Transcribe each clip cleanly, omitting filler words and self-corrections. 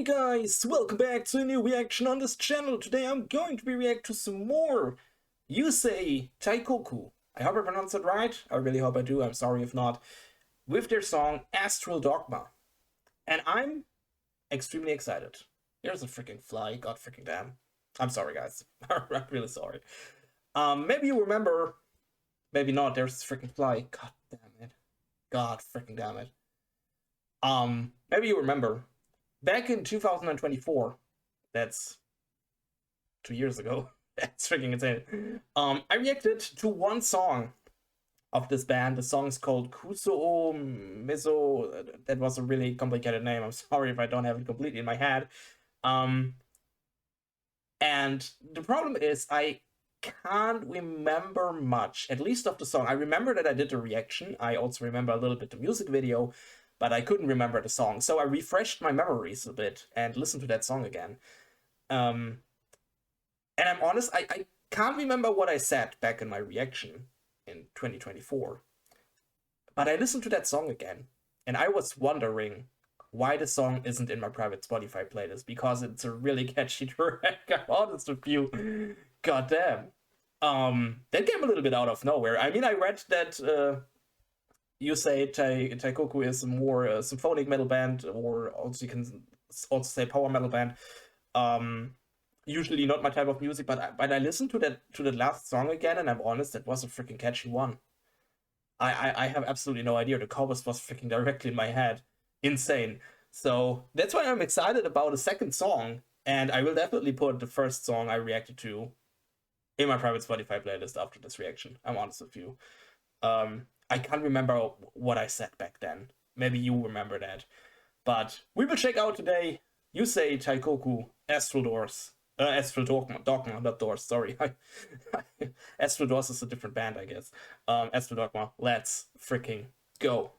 Hey guys, welcome back to a new reaction on this channel. Today I'm going to be react to some more Yousei Teikoku. I hope I pronounced it right. I really hope I do. I'm sorry if not. With their song Astral Dogma. And I'm extremely excited. There's a freaking fly, god freaking damn. I'm sorry guys. I'm really sorry. Maybe you remember, maybe not, there's this freaking fly. God damn it. God freaking damn it. Maybe you remember. Back in 2024, that's 2 years ago, that's freaking insane, I reacted to one song of this band. The song's called Kusuo Miso. That was a really complicated name. I'm sorry if I don't have it completely in my head. And the problem is I can't remember much, at least of the song. I remember that I did a reaction. I also remember a little bit the music video, but I couldn't remember the song. So I refreshed my memories a bit and listened to that song again. And I'm honest, I can't remember what I said back in my reaction in 2024. But I listened to that song again, and I was wondering why the song isn't in my private Spotify playlist, because it's a really catchy track, I'm honest with you. God damn. That came a little bit out of nowhere. I mean, I read that Yousei Teikoku is a more symphonic metal band, or also you can also say power metal band. Usually not my type of music, but I listened to that last song again, and I'm honest, that was a freaking catchy one. I have absolutely no idea. The chorus was freaking directly in my head. Insane. So that's why I'm excited about the second song, and I will definitely put the first song I reacted to in my private Spotify playlist after this reaction. I'm honest with you. I can't remember what I said back then. Maybe you remember that. But we will check out today Yousei Teikoku, Astral Dogma, not Doors, sorry. Astral Doors is a different band, I guess. Astral Dogma, let's freaking go.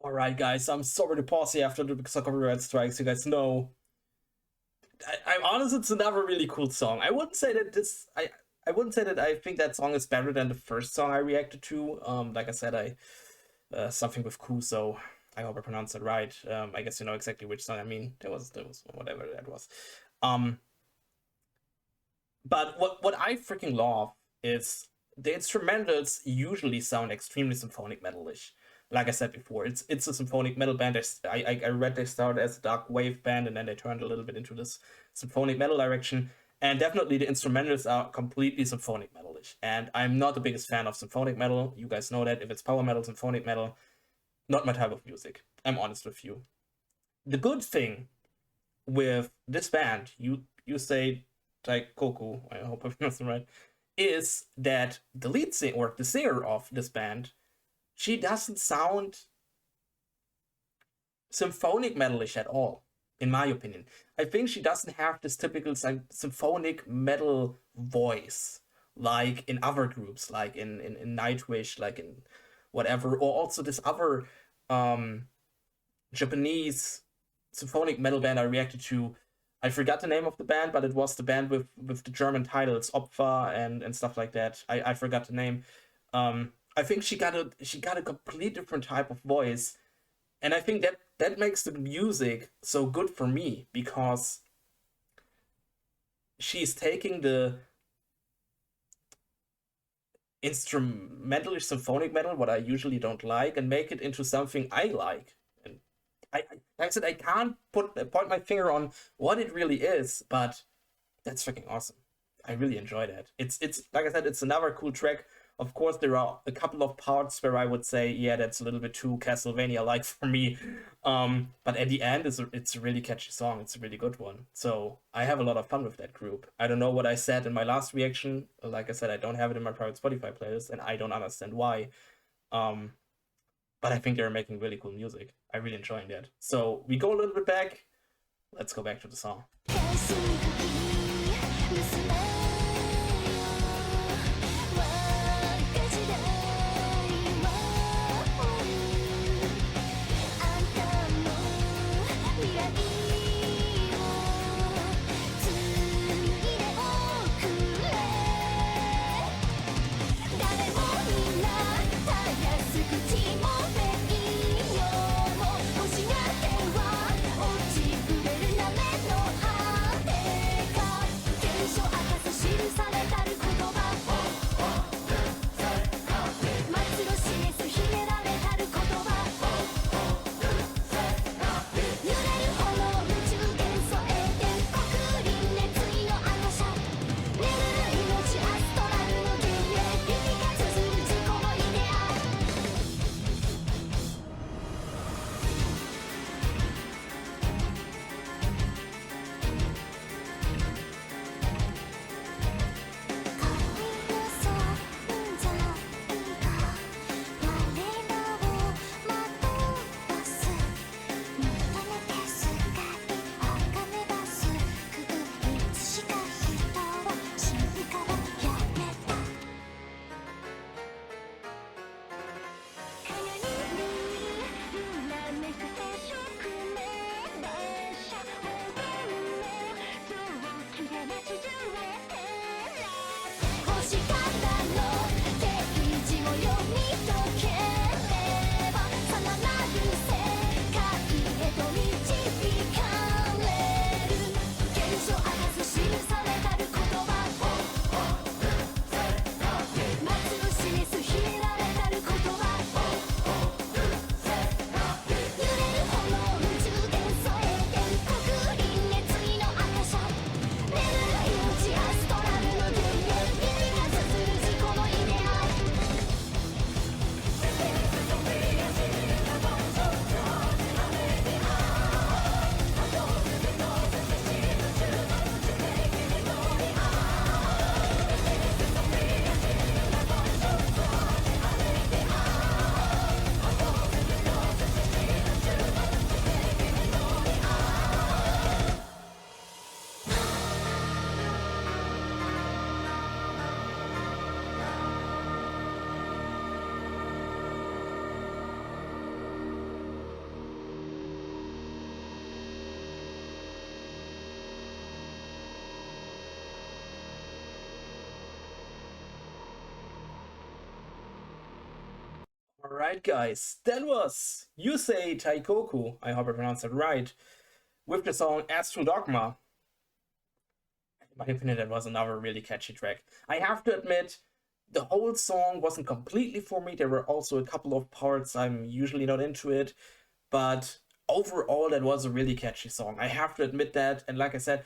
Alright guys, I'm sorry to pause here after the copyright strikes. You guys know I'm honest, it's another really cool song. I wouldn't say that I wouldn't say that I think that song is better than the first song I reacted to. Like I said, something with Ku, so I hope I pronounced it right. I guess you know exactly which song I mean. There was whatever that was. But what I freaking love is the instrumentals usually sound extremely symphonic metal-ish. Like I said before, it's a symphonic metal band. I read they started as a dark wave band and then they turned a little bit into this symphonic metal direction. And definitely the instrumentals are completely symphonic metal-ish. And I'm not the biggest fan of symphonic metal. You guys know that. If it's power metal, symphonic metal, not my type of music. I'm honest with you. The good thing with this band, Yousei Teikoku, I hope I pronounced it right, is that the lead singer or the singer of this band, she doesn't sound symphonic metalish at all, in my opinion. I think she doesn't have this typical symphonic metal voice like in other groups, like in Nightwish, like in whatever, or also this other Japanese symphonic metal band I reacted to. I forgot the name of the band, but it was the band with the German titles, Opfer and stuff like that. I forgot the name. I think she got a complete different type of voice, and I think that makes the music so good for me, because she's taking the instrumentalish symphonic metal, what I usually don't like, and make it into something I like. And like I said, I can't point my finger on what it really is, but that's freaking awesome. I really enjoy that. It's like I said, it's another cool track. Of course, there are a couple of parts where I would say, yeah, that's a little bit too Castlevania-like for me. But at the end, it's a really catchy song. It's a really good one. So I have a lot of fun with that group. I don't know what I said in my last reaction. Like I said, I don't have it in my private Spotify playlist, and I don't understand why. But I think they're making really cool music. I really enjoying that. So we go a little bit back. Let's go back to the song. Alright guys, that was Yousei Teikoku, I hope I pronounced it right, with the song Astral Dogma. In my opinion, that was another really catchy track. I have to admit, the whole song wasn't completely for me. There were also a couple of parts I'm usually not into it, but overall that was a really catchy song. I have to admit that, and like I said,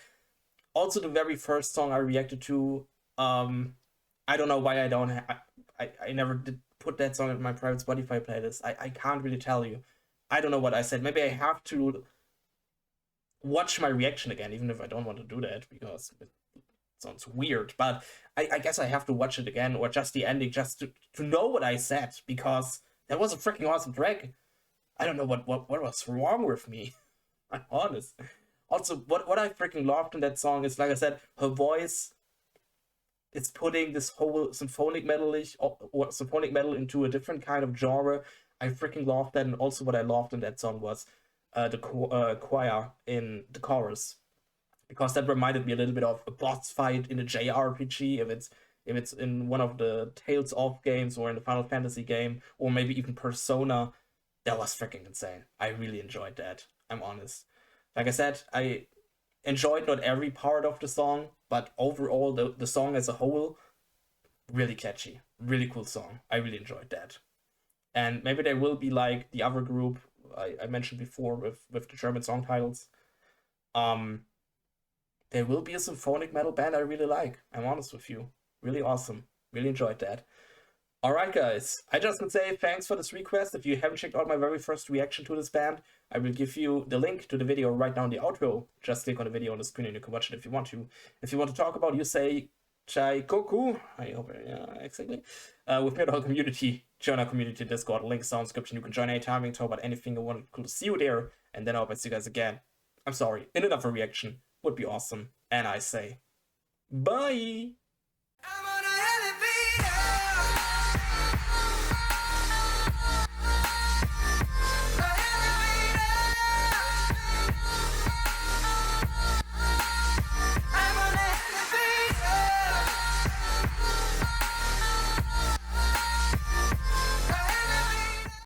also the very first song I reacted to, I don't know why I don't I never did put that song in my private Spotify playlist. I can't really tell you. I don't know what I said. Maybe I have to watch my reaction again, even if I don't want to do that because it sounds weird. But I guess I have to watch it again or just the ending just to know what I said because that was a freaking awesome track. I don't know what was wrong with me. I'm honest. Also, what I freaking loved in that song is, like I said, her voice is putting this whole symphonic metal-ish or symphonic metal into a different kind of genre. I freaking loved that, and also what I loved in that song was the choir in the chorus, because that reminded me a little bit of a boss fight in a JRPG, if it's in one of the Tales of games or in the Final Fantasy game, or maybe even Persona. That was freaking insane. I really enjoyed that. I'm honest. Like I said, I enjoyed not every part of the song, but overall, the song as a whole, really catchy. Really cool song. I really enjoyed that. And maybe there will be like the other group I mentioned before with the German song titles. Um, there will be a symphonic metal band I really like. I'm honest with you. Really awesome. Really enjoyed that. Alright guys, I just would say thanks for this request. If you haven't checked out my very first reaction to this band, I will give you the link to the video right now in the outro. Just click on the video on the screen and you can watch it if you want to. If you want to talk about Yousei Teikoku, I hope, yeah, exactly, with me at our community, join our community Discord, links down in the description. You can join anytime and talk about anything you want. Cool to see you there, and then I hope I see you guys again. I'm sorry, in another reaction would be awesome, and I say, bye!